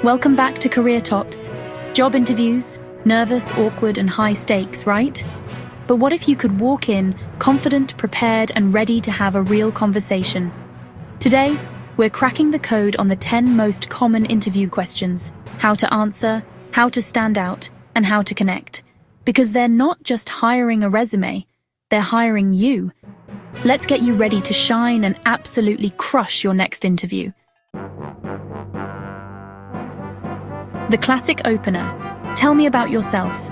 Welcome back to Career Tops. Job interviews, nervous, awkward, and high stakes, right? But what if you could walk in, confident, prepared, and ready to have a real conversation? Today, we're cracking the code on the 10 most common interview questions: how to answer, how to stand out, and how to connect. Because they're not just hiring a resume, they're hiring you. Let's get you ready to shine and absolutely crush your next interview. The classic opener, tell me about yourself.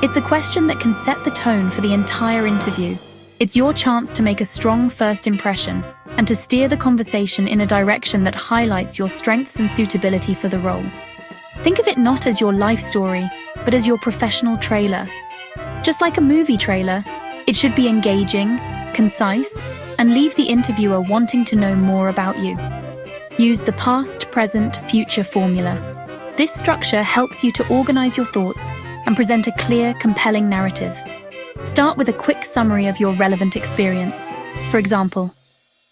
It's a question that can set the tone for the entire interview. It's your chance to make a strong first impression and to steer the conversation in a direction that highlights your strengths and suitability for the role. Think of it not as your life story, but as your professional trailer. Just like a movie trailer, it should be engaging, concise, and leave the interviewer wanting to know more about you. Use the past, present, future formula. This structure helps you to organize your thoughts and present a clear, compelling narrative. Start with a quick summary of your relevant experience. For example,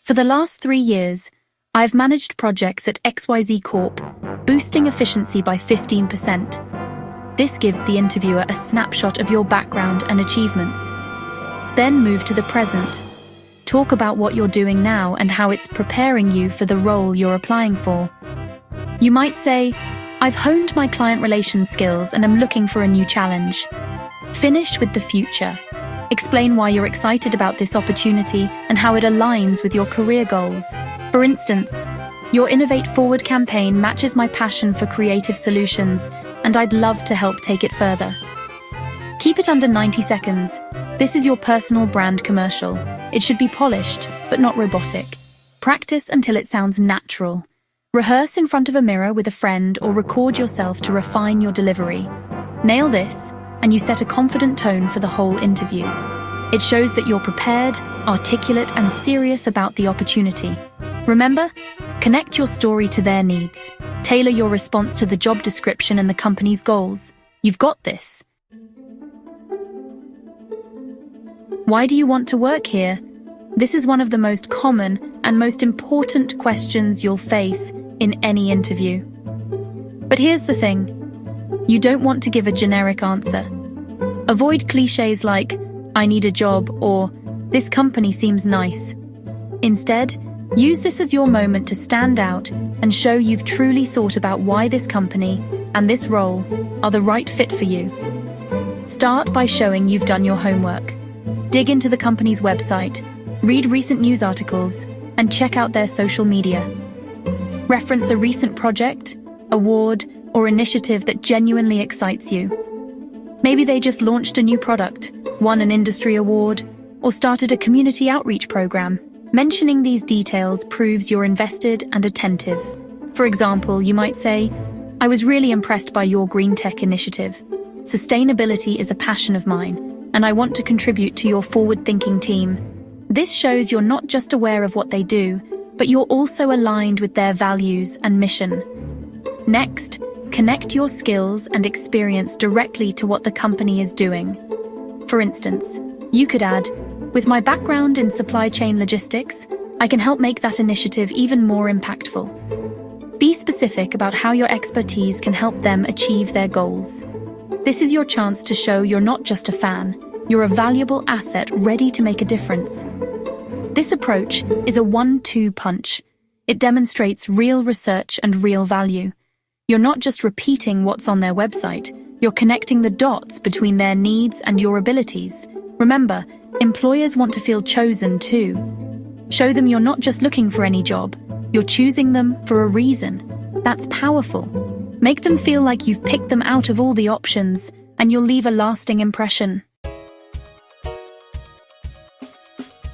for the last 3 years, I've managed projects at XYZ Corp, boosting efficiency by 15%. This gives the interviewer a snapshot of your background and achievements. Then move to the present. Talk about what you're doing now and how it's preparing you for the role you're applying for. You might say, I've honed my client relations skills and am looking for a new challenge. Finish with the future. Explain why you're excited about this opportunity and how it aligns with your career goals. For instance, your Innovate Forward campaign matches my passion for creative solutions, and I'd love to help take it further. Keep it under 90 seconds. This is your personal brand commercial. It should be polished, but not robotic. Practice until it sounds natural. Rehearse in front of a mirror with a friend or record yourself to refine your delivery. Nail this, and you set a confident tone for the whole interview. It shows that you're prepared, articulate, and serious about the opportunity. Remember, connect your story to their needs. Tailor your response to the job description and the company's goals. You've got this. Why do you want to work here? This is one of the most common and most important questions you'll face in any interview. But here's the thing. You don't want to give a generic answer. Avoid cliches like, I need a job, or this company seems nice. Instead, use this as your moment to stand out and show you've truly thought about why this company and this role are the right fit for you. Start by showing you've done your homework. Dig into the company's website, read recent news articles, and check out their social media. Reference a recent project, award, or initiative that genuinely excites you. Maybe they just launched a new product, won an industry award, or started a community outreach program. Mentioning these details proves you're invested and attentive. For example, you might say, I was really impressed by your green tech initiative. Sustainability is a passion of mine, and I want to contribute to your forward-thinking team. This shows you're not just aware of what they do, but you're also aligned with their values and mission. Next, connect your skills and experience directly to what the company is doing. For instance, you could add, with my background in supply chain logistics, I can help make that initiative even more impactful. Be specific about how your expertise can help them achieve their goals. This is your chance to show you're not just a fan, you're a valuable asset ready to make a difference. This approach is a 1-2 punch. It demonstrates real research and real value. You're not just repeating what's on their website, you're connecting the dots between their needs and your abilities. Remember, employers want to feel chosen too. Show them you're not just looking for any job, you're choosing them for a reason. That's powerful. Make them feel like you've picked them out of all the options, and you'll leave a lasting impression.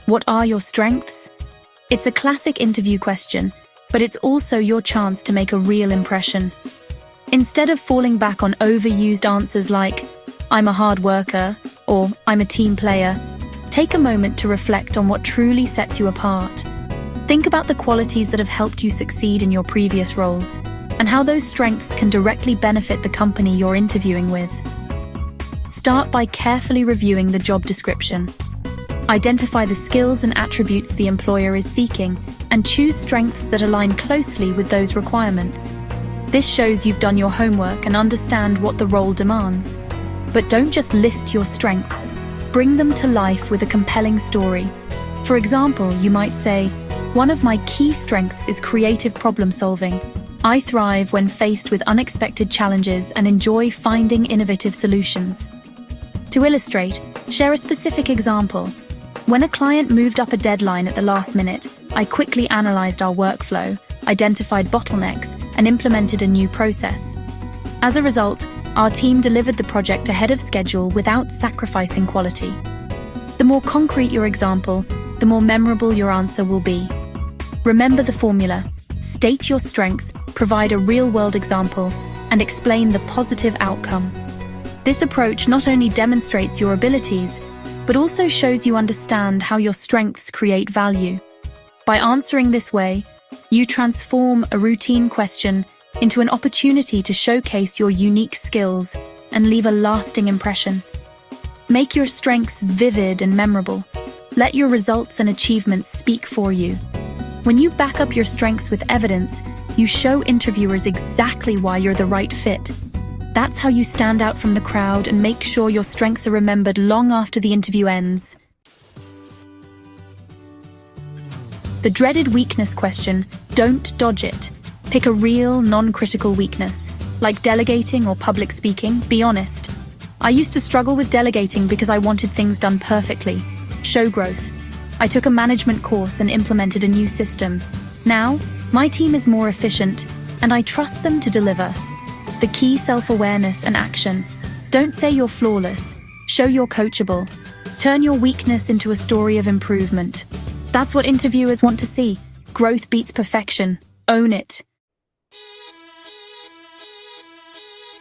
What are your strengths? It's a classic interview question, but it's also your chance to make a real impression. Instead of falling back on overused answers like, I'm a hard worker, or I'm a team player, take a moment to reflect on what truly sets you apart. Think about the qualities that have helped you succeed in your previous roles, and how those strengths can directly benefit the company you're interviewing with. Start by carefully reviewing the job description. Identify the skills and attributes the employer is seeking, and choose strengths that align closely with those requirements. This shows you've done your homework and understand what the role demands. But don't just list your strengths. Bring them to life with a compelling story. For example, you might say, "One of my key strengths is creative problem solving. I thrive when faced with unexpected challenges and enjoy finding innovative solutions." To illustrate, share a specific example. "When a client moved up a deadline at the last minute, I quickly analyzed our workflow, identified bottlenecks, and implemented a new process. As a result, our team delivered the project ahead of schedule without sacrificing quality." The more concrete your example, the more memorable your answer will be. Remember the formula: state your strength, provide a real-world example, and explain the positive outcome. This approach not only demonstrates your abilities, but also shows you understand how your strengths create value. By answering this way, you transform a routine question into an opportunity to showcase your unique skills and leave a lasting impression. Make your strengths vivid and memorable. Let your results and achievements speak for you. When you back up your strengths with evidence, you show interviewers exactly why you're the right fit. That's how you stand out from the crowd and make sure your strengths are remembered long after the interview ends. The dreaded weakness question, don't dodge it. Pick a real, non-critical weakness, like delegating or public speaking. Be honest. "I used to struggle with delegating because I wanted things done perfectly." Show growth. "I took a management course and implemented a new system. Now, my team is more efficient, and I trust them to deliver." The key: self-awareness and action. Don't say you're flawless. Show you're coachable. Turn your weakness into a story of improvement. That's what interviewers want to see. Growth beats perfection. Own it.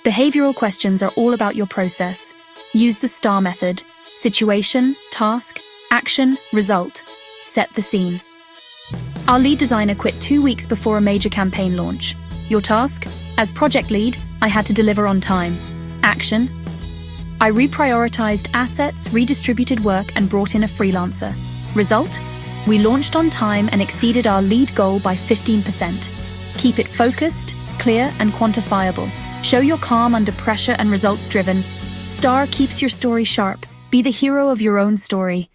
Behavioral questions are all about your process. Use the STAR method: situation, task, action, result. Set the scene. "Our lead designer quit 2 weeks before a major campaign launch." Your task? "As project lead, I had to deliver on time." Action: "I reprioritized assets, redistributed work, and brought in a freelancer." Result: "We launched on time and exceeded our lead goal by 15%. Keep it focused, clear, and quantifiable. Show you're calm under pressure and results-driven. STAR keeps your story sharp. Be the hero of your own story.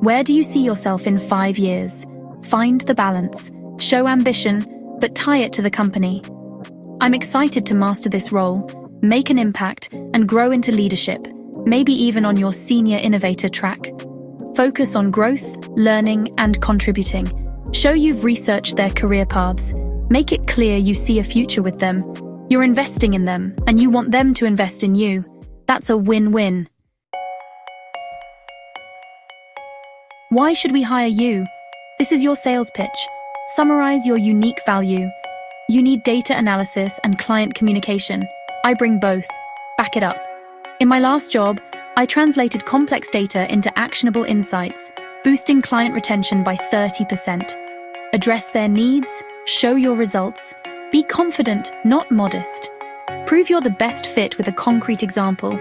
Where do you see yourself in 5 years? Find the balance. Show ambition, but tie it to the company. "I'm excited to master this role, make an impact, and grow into leadership, maybe even on your senior innovator track." Focus on growth, learning, and contributing. Show you've researched their career paths. Make it clear you see a future with them. You're investing in them, and you want them to invest in you. That's a win-win. Why should we hire you? This is your sales pitch. Summarize your unique value. You need data analysis and client communication. I bring both. Back it up. In my last job, I translated complex data into actionable insights, boosting client retention by 30%. Address their needs, show your results. Be confident, not modest. Prove you're the best fit with a concrete example.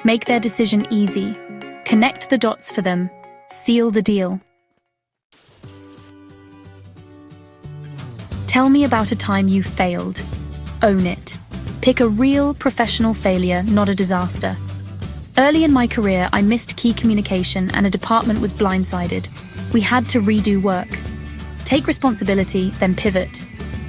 Make their decision easy. Connect the dots for them. Seal the deal. Tell me about a time you failed. Own it. Pick a real professional failure, not a disaster. Early in my career, I missed key communication and a department was blindsided. We had to redo work. Take responsibility, then pivot.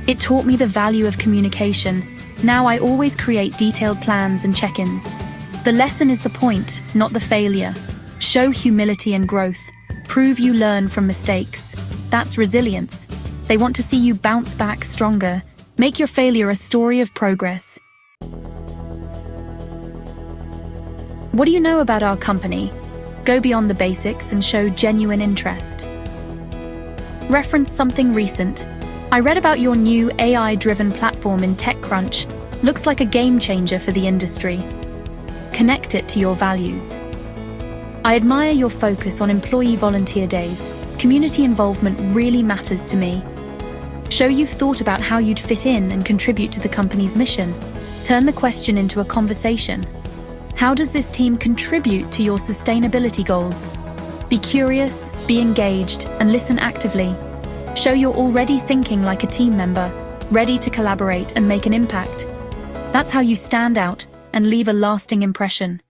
It taught me the value of communication. Now I always create detailed plans and check-ins. The lesson is the point, not the failure. Show humility and growth. Prove you learn from mistakes. That's resilience. They want to see you bounce back stronger. Make your failure a story of progress. What do you know about our company? Go beyond the basics and show genuine interest. Reference something recent. I read about your new AI-driven platform in TechCrunch. Looks like a game changer for the industry. Connect it to your values. I admire your focus on employee volunteer days. Community involvement really matters to me. Show you've thought about how you'd fit in and contribute to the company's mission. Turn the question into a conversation. How does this team contribute to your sustainability goals? Be curious, be engaged, and listen actively. Show you're already thinking like a team member, ready to collaborate and make an impact. That's how you stand out and leave a lasting impression.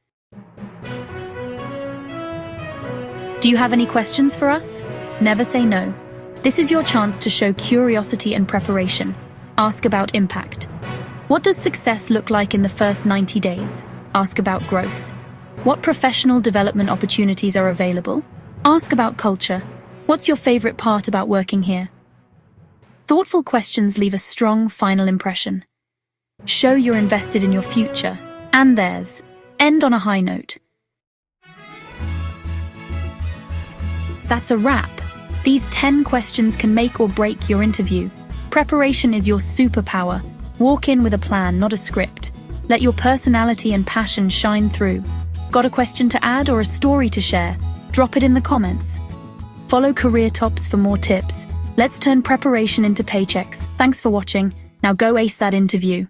Do you have any questions for us? Never say no. This is your chance to show curiosity and preparation. Ask about impact. What does success look like in the first 90 days? Ask about growth. What professional development opportunities are available? Ask about culture. What's your favorite part about working here? Thoughtful questions leave a strong final impression. Show you're invested in your future and theirs. End on a high note. That's a wrap. These 10 questions can make or break your interview. Preparation is your superpower. Walk in with a plan, not a script. Let your personality and passion shine through. Got a question to add or a story to share? Drop it in the comments. Follow Career Tops for more tips. Let's turn preparation into paychecks. Thanks for watching. Now go ace that interview.